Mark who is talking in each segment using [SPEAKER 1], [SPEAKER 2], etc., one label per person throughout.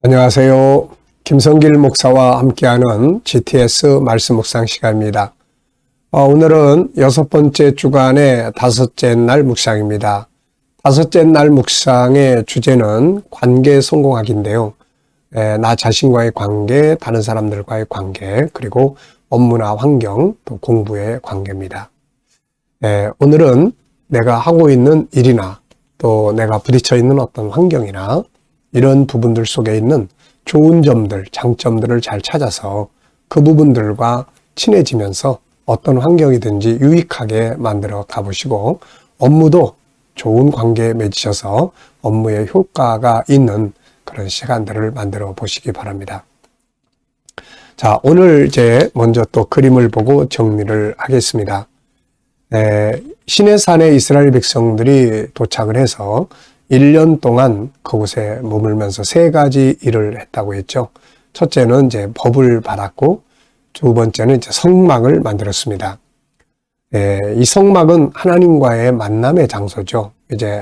[SPEAKER 1] 안녕하세요. 김성길 목사와 함께하는 GTS 말씀 묵상 시간입니다. 오늘은 6번째 주간의 5째 날 묵상입니다. 5째 날 묵상의 주제는 관계 성공학인데요. 나 자신과의 관계, 다른 사람들과의 관계, 그리고 업무나 환경, 또 공부의 관계입니다. 오늘은 내가 하고 있는 일이나 또 내가 부딪혀 있는 어떤 환경이나 이런 부분들 속에 있는 좋은 점들, 장점들을 잘 찾아서 그 부분들과 친해지면서 어떤 환경이든지 유익하게 만들어 가보시고 업무도 좋은 관계에 맺으셔서 업무에 효과가 있는 그런 시간들을 만들어 보시기 바랍니다. 자, 오늘 먼저 또 그림을 보고 정리를 하겠습니다. 시내산에 이스라엘 백성들이 도착을 해서 1년 동안 그곳에 머물면서 3가지 일을 했다고 했죠. 첫째는 법을 받았고, 두 번째는 성막을 만들었습니다. 이 성막은 하나님과의 만남의 장소죠.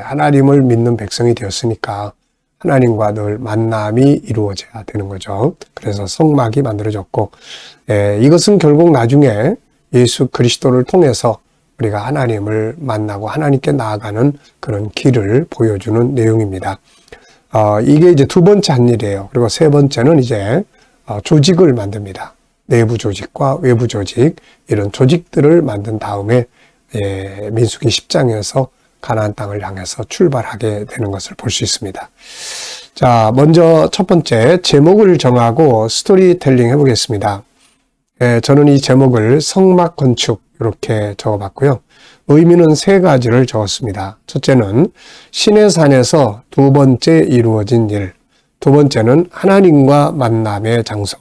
[SPEAKER 1] 하나님을 믿는 백성이 되었으니까 하나님과 늘 만남이 이루어져야 되는 거죠. 그래서 성막이 만들어졌고, 이것은 결국 나중에 예수 그리스도를 통해서 우리가 하나님을 만나고 하나님께 나아가는 그런 길을 보여주는 내용입니다. 이게 두 번째 한 일이에요. 그리고 세 번째는 조직을 만듭니다. 내부 조직과 외부 조직, 이런 조직들을 만든 다음에 민수기 10장에서 가나안 땅을 향해서 출발하게 되는 것을 볼 수 있습니다. 자, 먼저 첫 번째 제목을 정하고 스토리텔링 해보겠습니다. 저는 이 제목을 성막 건축 이렇게 적어봤고요. 의미는 3가지를 적었습니다. 첫째는 시내산에서 두 번째 이루어진 일, 두 번째는 하나님과 만남의 장소,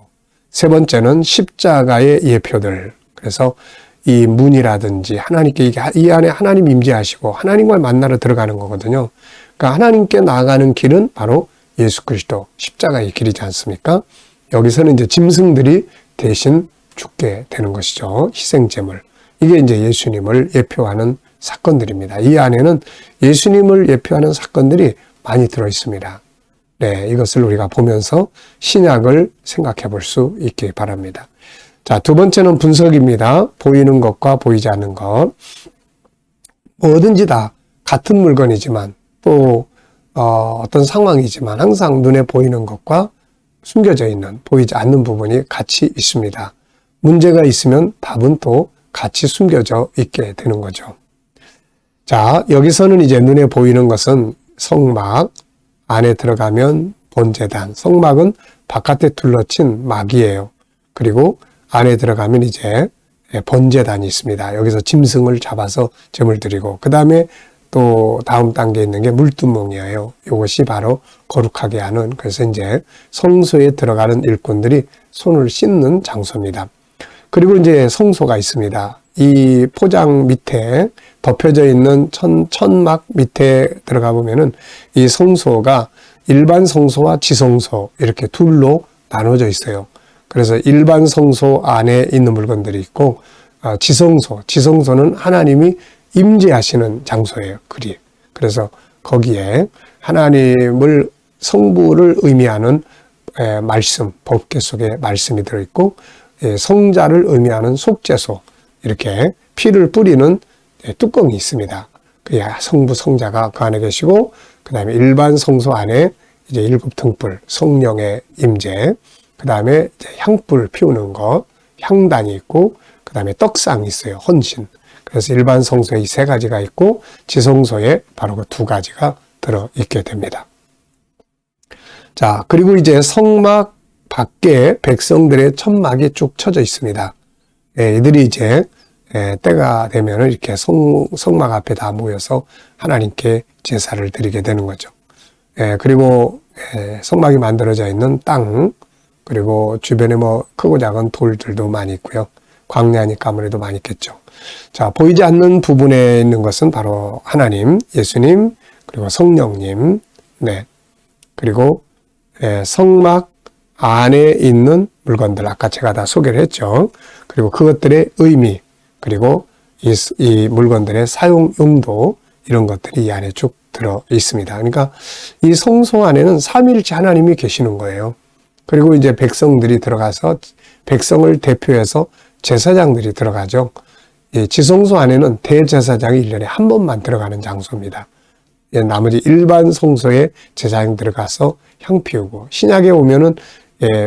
[SPEAKER 1] 세 번째는 십자가의 예표들. 그래서 이 문이라든지 하나님께 이 안에 하나님 임재하시고 하나님과 만나러 들어가는 거거든요. 그러니까 하나님께 나아가는 길은 바로 예수 그리스도 십자가의 길이지 않습니까? 여기서는 짐승들이 대신 죽게 되는 것이죠. 희생제물. 이게 예수님을 예표하는 사건들입니다. 이 안에는 예수님을 예표하는 사건들이 많이 들어 있습니다. 네, 이것을 우리가 보면서 신약을 생각해 볼 수 있기 바랍니다. 자, 두 번째는 분석입니다. 보이는 것과 보이지 않는 것. 뭐든지 다 같은 물건이지만 또 어떤 상황이지만 항상 눈에 보이는 것과 숨겨져 있는, 보이지 않는 부분이 같이 있습니다. 문제가 있으면 답은 또 같이 숨겨져 있게 되는 거죠. 자, 여기서는 눈에 보이는 것은 성막, 안에 들어가면 번제단. 성막은 바깥에 둘러친 막이에요. 그리고 안에 들어가면 번제단이 있습니다. 여기서 짐승을 잡아서 제물 드리고, 그 다음에 또 다음 단계에 있는 게 물두멍이에요. 이것이 바로 거룩하게 하는, 그래서 성소에 들어가는 일꾼들이 손을 씻는 장소입니다. 그리고 성소가 있습니다. 이 포장 밑에 덮여져 있는 천막 밑에 들어가 보면은 이 성소가 일반 성소와 지성소 이렇게 둘로 나눠져 있어요. 그래서 일반 성소 안에 있는 물건들이 있고, 지성소는 하나님이 임재하시는 장소예요. 그래서 거기에 하나님을, 성부를 의미하는 말씀, 법궤 속에 말씀이 들어있고, 성자를 의미하는 속죄소, 이렇게 피를 뿌리는 뚜껑이 있습니다. 그 성부, 성자가 그 안에 계시고, 그 다음에 일반 성소 안에 7등불, 성령의 임재, 그 다음에 향불 피우는 것, 향단이 있고, 그 다음에 떡상이 있어요. 헌신. 그래서 일반 성소에 이 3가지가 있고, 지성소에 바로 그 2가지가 들어있게 됩니다. 자, 그리고 성막 밖에 백성들의 천막이 쭉 쳐져 있습니다. 이들이 때가 되면 이렇게 성막 앞에 다 모여서 하나님께 제사를 드리게 되는 거죠. 그리고 성막이 만들어져 있는 땅, 그리고 주변에 크고 작은 돌들도 많이 있고요. 광야니까 아무래도 많이 있겠죠. 자, 보이지 않는 부분에 있는 것은 바로 하나님, 예수님, 그리고 성령님, 네. 그리고 성막 안에 있는 물건들, 아까 제가 다 소개를 했죠. 그리고 그것들의 의미, 그리고 이 물건들의 사용 용도, 이런 것들이 이 안에 쭉 들어 있습니다. 그러니까 이 성소 안에는 삼위일체 하나님이 계시는 거예요. 그리고 이제 백성들이 들어가서 백성을 대표해서 제사장들이 들어가죠. 이 지성소 안에는 대제사장이 1년에 한 번만 들어가는 장소입니다. 나머지 일반 성소에 제사장이 들어가서 향 피우고, 신약에 오면은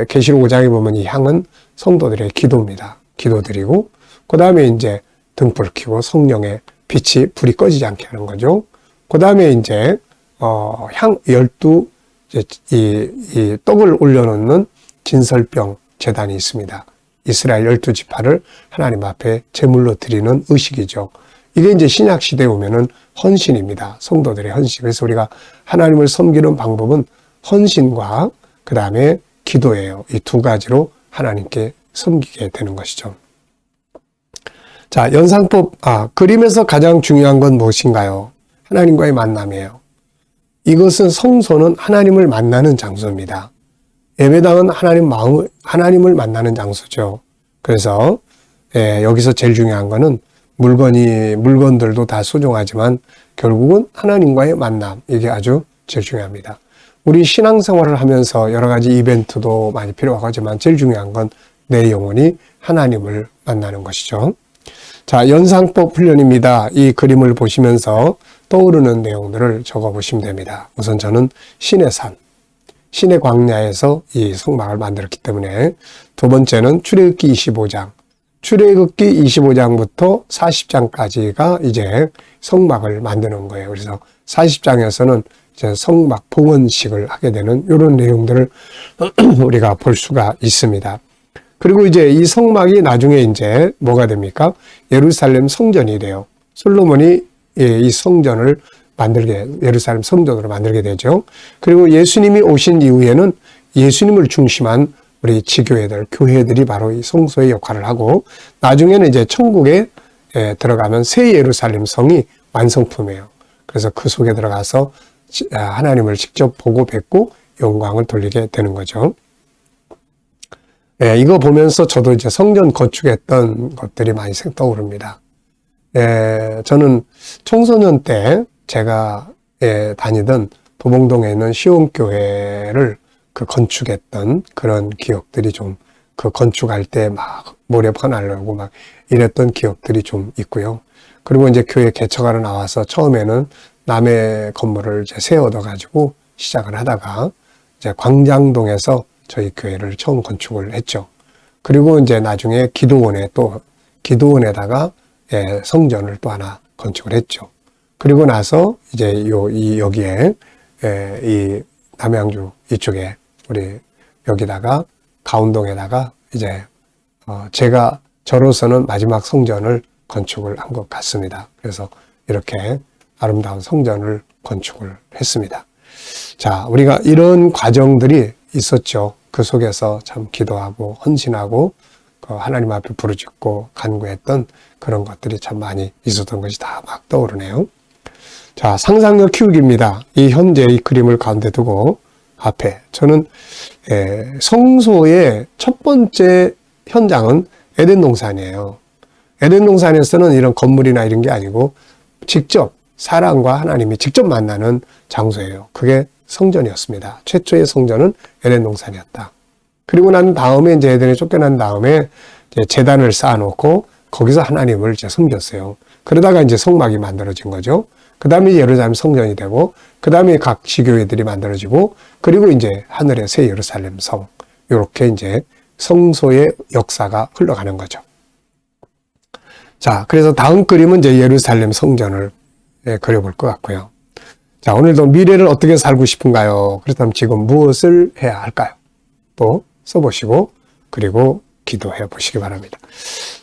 [SPEAKER 1] 계시록 5장에 보면 이 향은 성도들의 기도입니다. 기도드리고, 그 다음에 이제 등불을 켜고 성령의 불이 꺼지지 않게 하는 거죠. 그 다음에 이제 향 12, 이 떡을 올려놓는 진설병 제단이 있습니다. 이스라엘 12지파를 하나님 앞에 제물로 드리는 의식이죠. 이게 이제 신약 시대에 오면은 헌신입니다. 성도들의 헌신. 그래서 우리가 하나님을 섬기는 방법은 헌신과 그 다음에 기도예요. 이 두 가지로 하나님께 섬기게 되는 것이죠. 자, 연상법, 그림에서 가장 중요한 건 무엇인가요? 하나님과의 만남이에요. 이것은 성소는 하나님을 만나는 장소입니다. 예배당은 하나님을 만나는 장소죠. 그래서 여기서 제일 중요한 거는 물건들도 다 소중하지만 결국은 하나님과의 만남, 이게 아주 제일 중요합니다. 우리 신앙생활을 하면서 여러 가지 이벤트도 많이 필요하고 하지만 제일 중요한 건 내 영혼이 하나님을 만나는 것이죠. 자, 연상법 훈련입니다. 이 그림을 보시면서 떠오르는 내용들을 적어보시면 됩니다. 우선 저는 신의 산, 신의 광야에서 이 성막을 만들었기 때문에, 두 번째는 출애굽기 25장, 출애굽기 25장부터 40장까지가 이제 성막을 만드는 거예요. 그래서 40장에서는 이제 성막 봉헌식을 하게 되는 이런 내용들을 우리가 볼 수가 있습니다. 그리고 이제 이 성막이 나중에 이제 뭐가 됩니까? 예루살렘 성전이 돼요. 솔로몬이 이 성전을 예루살렘 성전으로 만들게 되죠. 그리고 예수님이 오신 이후에는 예수님을 중심한 우리 지교회들, 교회들이 바로 이 성소의 역할을 하고, 나중에는 이제 천국에 들어가면 새 예루살렘 성이 완성품이에요. 그래서 그 속에 들어가서 하나님을 직접 보고 뵙고 영광을 돌리게 되는 거죠. 이거 보면서 저도 이제 성전 건축했던 것들이 많이 떠오릅니다. 저는 청소년 때 제가 다니던 도봉동에 있는 시온교회를 건축했던 그런 기억들이 좀, 건축할 때 막 모래 퍼나려고 막 이랬던 기억들이 좀 있고요. 그리고 이제 교회 개척하러 나와서 처음에는 남의 건물을 이제 새 얻어가지고 시작을 하다가 이제 광장동에서 저희 교회를 처음 건축을 했죠. 그리고 이제 나중에 기도원에다가 성전을 또 하나 건축을 했죠. 그리고 나서 이제 여기에 이 남양주 이쪽에 우리 여기다가 가운동에다가 이제 저로서는 마지막 성전을 건축을 한 것 같습니다. 그래서 이렇게 아름다운 성전을 건축을 했습니다. 자, 우리가 이런 과정들이 있었죠. 그 속에서 참 기도하고 헌신하고 하나님 앞에 부르짖고 간구했던 그런 것들이 참 많이 있었던 것이 다 막 떠오르네요. 자, 상상력 키우기입니다. 이 현재 이 그림을 가운데 두고 앞에 저는 성소의 첫 번째 현장은 에덴 동산이에요. 에덴 동산에서는 이런 건물이나 이런 게 아니고 직접 사람과 하나님이 직접 만나는 장소예요. 그게 성전이었습니다. 최초의 성전은 에덴 동산이었다. 그리고 난 다음에 이제 에덴에 쫓겨난 다음에 이제 제단을 쌓아놓고 거기서 하나님을 이제 섬겼어요. 그러다가 이제 성막이 만들어진 거죠. 그 다음에 예루살렘 성전이 되고, 그 다음에 각 지교회들이 만들어지고, 그리고 이제 하늘의 새 예루살렘 성, 이렇게 이제 성소의 역사가 흘러가는 거죠. 자, 그래서 다음 그림은 이제 예루살렘 성전을 그려볼 것 같고요. 자, 오늘도 미래를 어떻게 살고 싶은가요? 그렇다면 지금 무엇을 해야 할까요? 또 써보시고, 그리고 기도해 보시기 바랍니다.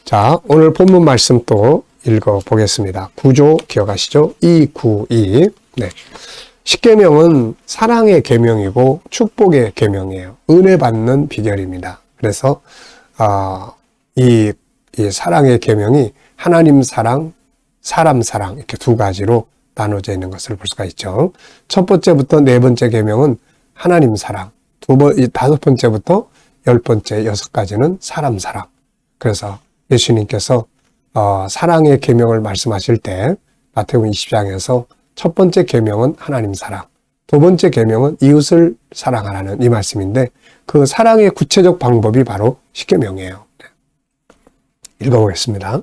[SPEAKER 1] 자, 오늘 본문 말씀 또 읽어보겠습니다. 구조 기억하시죠? 292. 네. 십계명은 사랑의 계명이고 축복의 계명이에요. 은혜 받는 비결입니다. 그래서 이 사랑의 계명이 하나님 사랑, 사람 사랑 이렇게 두 가지로 나눠져 있는 것을 볼 수가 있죠. 첫 번째부터 네 번째 계명은 하나님 사랑, 다섯 번째부터 10번째, 6가지는 사람 사랑. 그래서 예수님께서 사랑의 계명을 말씀하실 때 마태복음 20장에서 첫 번째 계명은 하나님 사랑, 두 번째 계명은 이웃을 사랑하라는 이 말씀인데 그 사랑의 구체적 방법이 바로 십계명이에요. 읽어보겠습니다.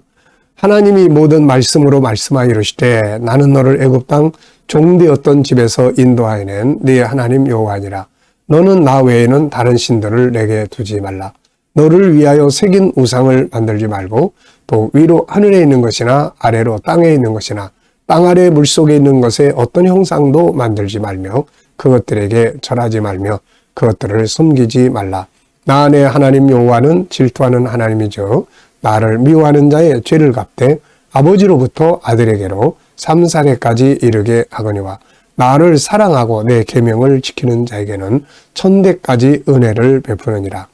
[SPEAKER 1] 하나님이 모든 말씀으로 말씀하여 이르시되 나는 너를 애굽 땅 종되었던 집에서 인도하여 낸 네 하나님 여호와니라. 너는 나 외에는 다른 신들을 내게 두지 말라. 너를 위하여 새긴 우상을 만들지 말고 또 위로 하늘에 있는 것이나 아래로 땅에 있는 것이나 땅 아래 물속에 있는 것에 어떤 형상도 만들지 말며 그것들에게 절하지 말며 그것들을 섬기지 말라. 나 내 하나님 여호와는 질투하는 하나님이죠. 나를 미워하는 자의 죄를 갚되 아버지로부터 아들에게로 3, 4대까지 이르게 하거니와 나를 사랑하고 내 계명을 지키는 자에게는 1000대까지 은혜를 베푸느니라.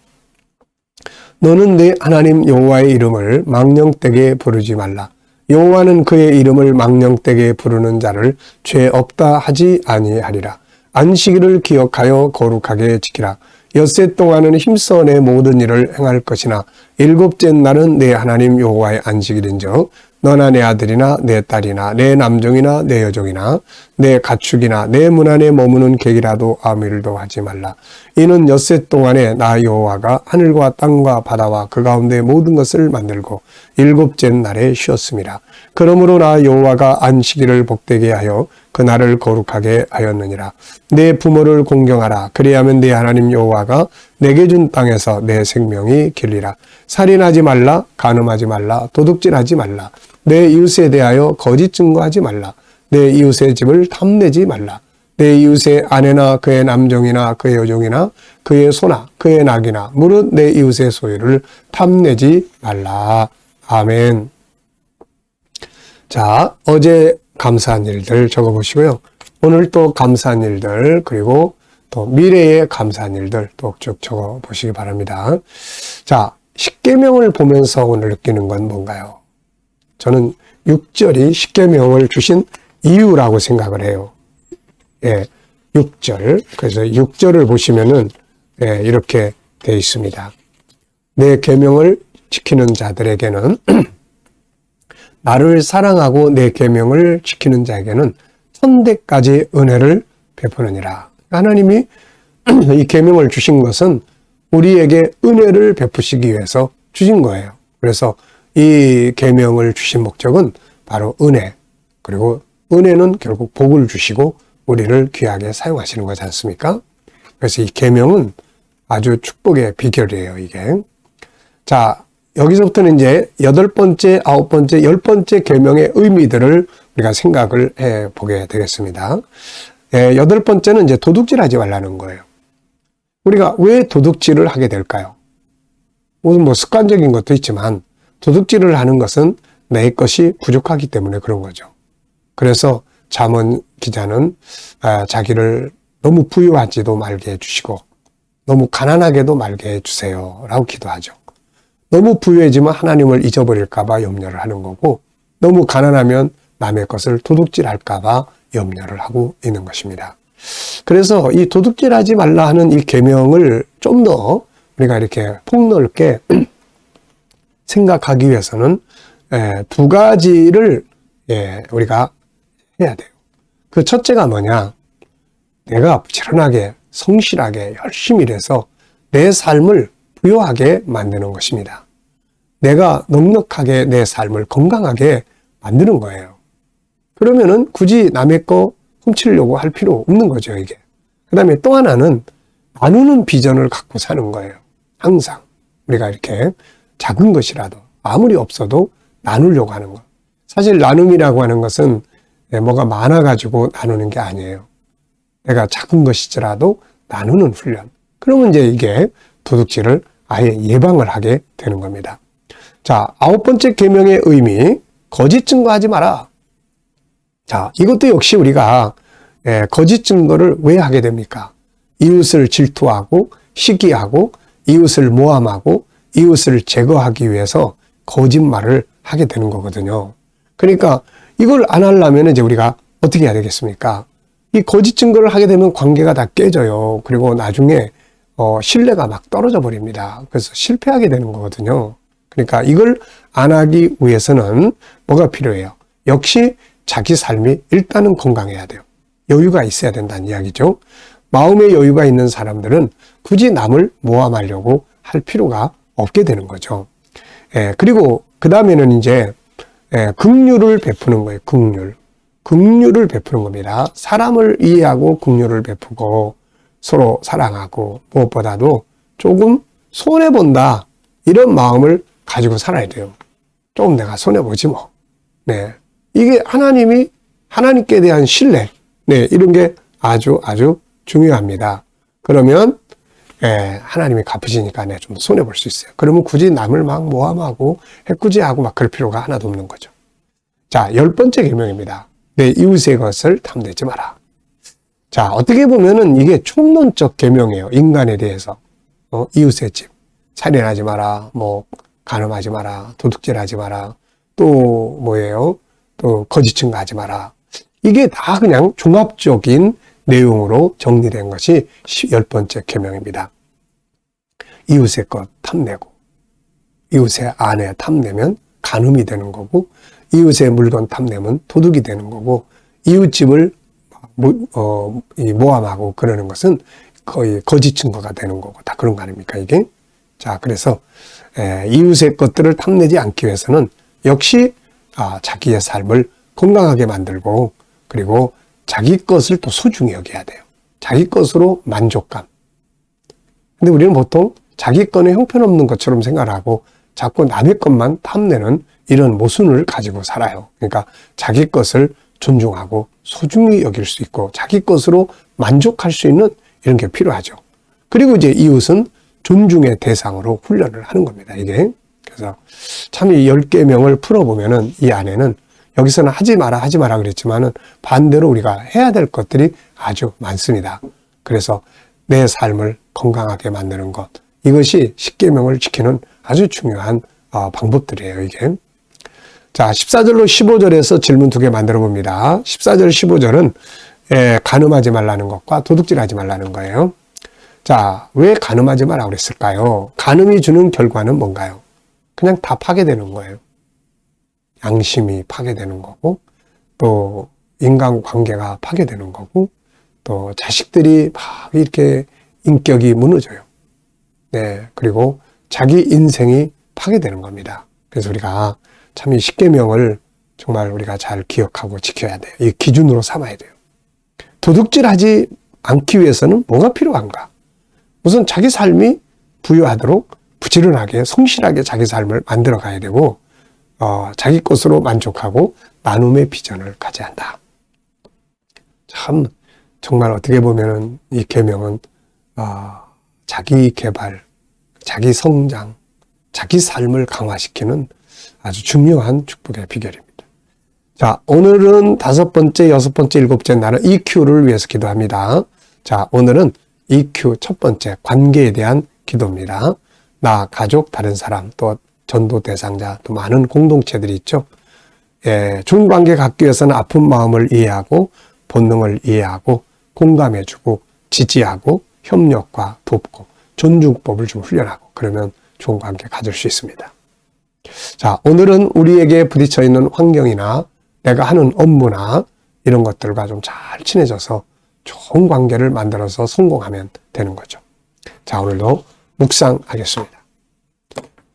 [SPEAKER 1] 너는 내 하나님 여호와의 이름을 망령되게 부르지 말라. 여호와는 그의 이름을 망령되게 부르는 자를 죄 없다 하지 아니하리라. 안식일을 기억하여 거룩하게 지키라. 엿새 동안은 힘써 내 모든 일을 행할 것이나 일곱째 날은 내 하나님 여호와의 안식일인즉 너나 내 아들이나 내 딸이나 내 남종이나 내 여종이나 내 가축이나 내 문 안에 머무는 객이라도 아무 일도 하지 말라. 이는 엿새 동안에 나 여호와가 하늘과 땅과 바다와 그 가운데 모든 것을 만들고 일곱째 날에 쉬었습니다. 그러므로 나 여호와가 안식일을 복되게 하여 그 날을 거룩하게 하였느니라. 내 부모를 공경하라. 그리하면 내 하나님 여호와가 내게 준 땅에서 내 생명이 길리라. 살인하지 말라. 간음하지 말라. 도둑질하지 말라. 내 이웃에 대하여 거짓 증거하지 말라. 내 이웃의 집을 탐내지 말라. 내 이웃의 아내나 그의 남종이나 그의 여종이나 그의 소나 그의 낙이나 무릇 내 이웃의 소유를 탐내지 말라. 아멘. 자, 어제 감사한 일들 적어보시고요. 오늘 또 감사한 일들 그리고 또 미래에 감사한 일들 또 쭉 적어보시기 바랍니다. 자, 십계명을 보면서 오늘 느끼는 건 뭔가요? 저는 6절이 십계명을 주신 이유라고 생각을 해요. 예, 6절. 그래서 6절을 보시면은 예, 이렇게 되어 있습니다. 내 계명을 지키는 자들에게는 나를 사랑하고 내 계명을 지키는 자에게는 1000대까지 은혜를 베푸느니라. 하나님이 이 계명을 주신 것은 우리에게 은혜를 베푸시기 위해서 주신 거예요. 그래서 이 계명을 주신 목적은 바로 은혜, 그리고 은혜는 결국 복을 주시고 우리를 귀하게 사용하시는 거지 않습니까? 그래서 이 계명은 아주 축복의 비결이에요, 이게. 자, 여기서부터는 이제 8번째, 9번째, 10번째 계명의 의미들을 우리가 생각을 해 보게 되겠습니다. 8번째는 이제 도둑질 하지 말라는 거예요. 우리가 왜 도둑질을 하게 될까요? 무슨 뭐 습관적인 것도 있지만 도둑질을 하는 것은 내 것이 부족하기 때문에 그런 거죠. 그래서 잠언 기자는 자기를 너무 부유하지도 말게 해주시고 너무 가난하게도 말게 해주세요 라고 기도하죠. 너무 부유해지면 하나님을 잊어버릴까 봐 염려를 하는 거고 너무 가난하면 남의 것을 도둑질할까 봐 염려를 하고 있는 것입니다. 그래서 이 도둑질하지 말라 하는 이 계명을 좀 더 우리가 이렇게 폭넓게 생각하기 위해서는 두 가지를 우리가 해야 돼요. 그 첫째가 뭐냐? 내가 부지런하게 성실하게 열심히 일해서 내 삶을 부유하게 만드는 것입니다. 내가 넉넉하게 내 삶을 건강하게 만드는 거예요. 그러면은 굳이 남의 거 훔치려고 할 필요 없는 거죠, 이게. 그 다음에 또 하나는 나누는 비전을 갖고 사는 거예요. 항상 우리가 이렇게 작은 것이라도 아무리 없어도 나누려고 하는 거. 사실 나눔이라고 하는 것은 뭐가 많아가지고 나누는 게 아니에요. 내가 작은 것이더라도 나누는 훈련. 그러면 이제 이게 도둑질을 아예 예방을 하게 되는 겁니다. 자, 9번째 계명의 의미, 거짓 증거하지 마라. 자, 이것도 역시 우리가 거짓 증거를 왜 하게 됩니까? 이웃을 질투하고 시기하고 이웃을 모함하고 이웃을 제거하기 위해서 거짓말을 하게 되는 거거든요. 그러니까 이걸 안 하려면 이제 우리가 어떻게 해야 되겠습니까? 이 거짓 증거를 하게 되면 관계가 다 깨져요. 그리고 나중에 신뢰가 막 떨어져 버립니다. 그래서 실패하게 되는 거거든요. 그러니까 이걸 안 하기 위해서는 뭐가 필요해요? 역시 자기 삶이 일단은 건강해야 돼요. 여유가 있어야 된다는 이야기죠. 마음의 여유가 있는 사람들은 굳이 남을 모함하려고 할 필요가 없게 되는 거죠. 그리고 그 다음에는 이제 긍휼을 베푸는 거예요. 긍휼을 베푸는 겁니다. 사람을 이해하고 긍휼을 베푸고 서로 사랑하고 무엇보다도 조금 손해본다 이런 마음을 가지고 살아야 돼요. 조금 내가 손해보지 뭐. 네. 이게 하나님께 대한 신뢰, 네, 이런 게 아주 중요합니다. 그러면 하나님이 갚으시니까 내가 좀 손해볼 수 있어요. 그러면 굳이 남을 막 모함하고 해꾸지하고 막 그럴 필요가 하나도 없는 거죠. 자, 10번째 계명입니다. 내 이웃의 것을 탐내지 마라. 자, 어떻게 보면은 이게 총론적 계명이에요. 인간에 대해서. 이웃의 집, 살인하지 마라, 뭐 간음하지 마라, 도둑질하지 마라, 또 뭐예요? 또 거짓 증거하지 마라. 이게 다 그냥 종합적인 내용으로 정리된 것이 10번째 계명입니다. 이웃의 것 탐내고, 이웃의 아내 탐내면 간음이 되는 거고, 이웃의 물건 탐내면 도둑이 되는 거고, 이웃집을 모함하고 그러는 것은 거의 거짓 증거가 되는 거고, 다 그런 거 아닙니까, 이게? 자, 그래서 이웃의 것들을 탐내지 않기 위해서는 역시 자기의 삶을 건강하게 만들고, 그리고 자기 것을 또 소중히 여겨야 돼요. 자기 것으로 만족감. 근데 우리는 보통 자기 것에 형편없는 것처럼 생각하고 자꾸 남의 것만 탐내는 이런 모순을 가지고 살아요. 그러니까 자기 것을 존중하고 소중히 여길 수 있고 자기 것으로 만족할 수 있는 이런 게 필요하죠. 그리고 이제 이웃은 존중의 대상으로 훈련을 하는 겁니다, 이게. 그래서 참 이 10계명을 풀어보면은 이 안에는 여기서는 하지 마라 그랬지만은 반대로 우리가 해야 될 것들이 아주 많습니다. 그래서 내 삶을 건강하게 만드는 것, 이것이 10계명을 지키는 아주 중요한 방법들이에요, 이게. 자, 14절로 15절에서 질문 2개 만들어 봅니다. 14절, 15절은 간음하지 말라는 것과 도둑질하지 말라는 거예요. 자, 왜 간음하지 마라 그랬을까요? 간음이 주는 결과는 뭔가요? 그냥 다 파괴되는 거예요. 양심이 파괴되는 거고, 또 인간관계가 파괴되는 거고, 또 자식들이 막 이렇게 인격이 무너져요. 네, 그리고 자기 인생이 파괴되는 겁니다. 그래서 우리가 참 이 10계명을 정말 우리가 잘 기억하고 지켜야 돼요. 이 기준으로 삼아야 돼요. 도둑질하지 않기 위해서는 뭐가 필요한가? 우선 자기 삶이 부유하도록 부지런하게 성실하게 자기 삶을 만들어 가야 되고, 자기 것으로 만족하고 나눔의 비전을 가져야 한다. 참 정말 어떻게 보면은 이 계명은 자기 개발, 자기 성장, 자기 삶을 강화시키는 아주 중요한 축복의 비결입니다. 자, 오늘은 5번째, 6번째, 7번째 날은 EQ를 위해서 기도합니다. 자, 오늘은 EQ 첫 번째 관계에 대한 기도입니다. 나, 가족, 다른 사람, 또 전도 대상자, 또 많은 공동체들이 있죠. 좋은 관계 갖기 위해서는 아픈 마음을 이해하고 본능을 이해하고 공감해주고 지지하고 협력과 돕고 존중법을 좀 훈련하고 그러면 좋은 관계 가질 수 있습니다. 자, 오늘은 우리에게 부딪혀 있는 환경이나 내가 하는 업무나 이런 것들과 좀 잘 친해져서 좋은 관계를 만들어서 성공하면 되는 거죠. 자, 오늘도 묵상하겠습니다.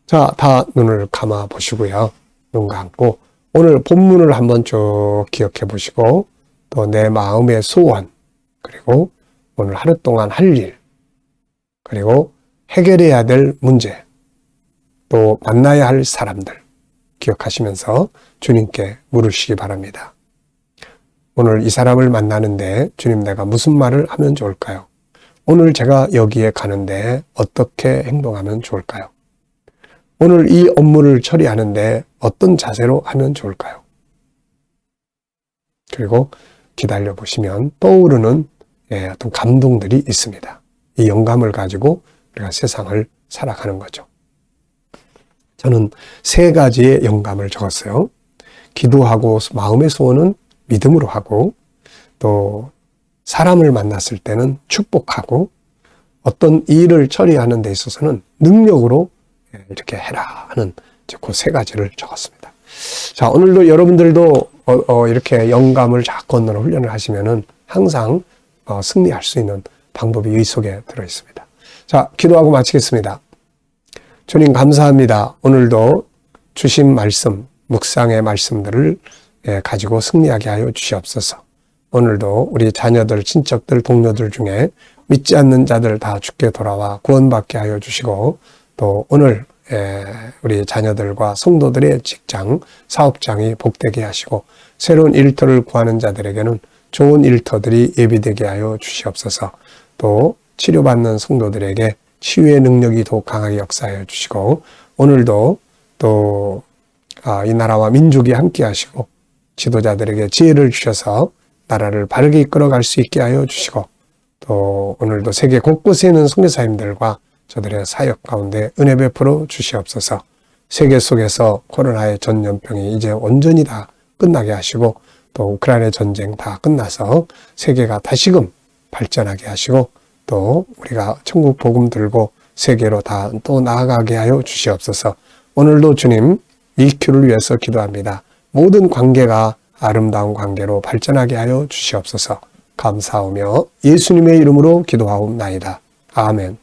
[SPEAKER 1] 자, 다 눈을 감아 보시고요. 눈 감고 오늘 본문을 한번 쭉 기억해 보시고 또 내 마음의 소원, 그리고 오늘 하루 동안 할 일, 그리고 해결해야 될 문제, 또 만나야 할 사람들 기억하시면서 주님께 물으시기 바랍니다. 오늘 이 사람을 만나는데 주님, 내가 무슨 말을 하면 좋을까요? 오늘 제가 여기에 가는데 어떻게 행동하면 좋을까요? 오늘 이 업무를 처리하는데 어떤 자세로 하면 좋을까요? 그리고 기다려 보시면 떠오르는 어떤 감동들이 있습니다. 이 영감을 가지고 우리가 세상을 살아가는 거죠. 저는 3가지의 영감을 적었어요. 기도하고 마음의 소원은 믿음으로 하고, 또 사람을 만났을 때는 축복하고, 어떤 일을 처리하는 데 있어서는 능력으로 이렇게 해라 하는 그 3가지를 적었습니다. 자, 오늘도 여러분들도 이렇게 영감을 자꾸 얻는 훈련을 하시면은 항상 승리할 수 있는 방법이 이 속에 들어 있습니다. 자, 기도하고 마치겠습니다. 주님 감사합니다. 오늘도 주신 말씀, 묵상의 말씀들을 가지고 승리하게 하여 주시옵소서. 오늘도 우리 자녀들, 친척들, 동료들 중에 믿지 않는 자들 다 주께 돌아와 구원받게 하여 주시고, 또 오늘 우리 자녀들과 성도들의 직장, 사업장이 복되게 하시고, 새로운 일터를 구하는 자들에게는 좋은 일터들이 예비되게 하여 주시옵소서. 또 치료받는 성도들에게 치유의 능력이 더 강하게 역사하여 주시고, 오늘도 또 이 나라와 민족이 함께 하시고 지도자들에게 지혜를 주셔서 나라를 바르게 이끌어갈 수 있게 하여 주시고, 또 오늘도 세계 곳곳에 있는 선교사님들과 저들의 사역 가운데 은혜 베풀어 주시옵소서. 세계 속에서 코로나의 전염병이 이제 온전히 다 끝나게 하시고, 또 우크라이나 전쟁 다 끝나서 세계가 다시금 발전하게 하시고, 또 우리가 천국 복음 들고 세계로 다 또 나아가게 하여 주시옵소서. 오늘도 주님 EQ를 위해서 기도합니다. 모든 관계가 아름다운 관계로 발전하게 하여 주시옵소서. 감사하며 예수님의 이름으로 기도하옵나이다. 아멘.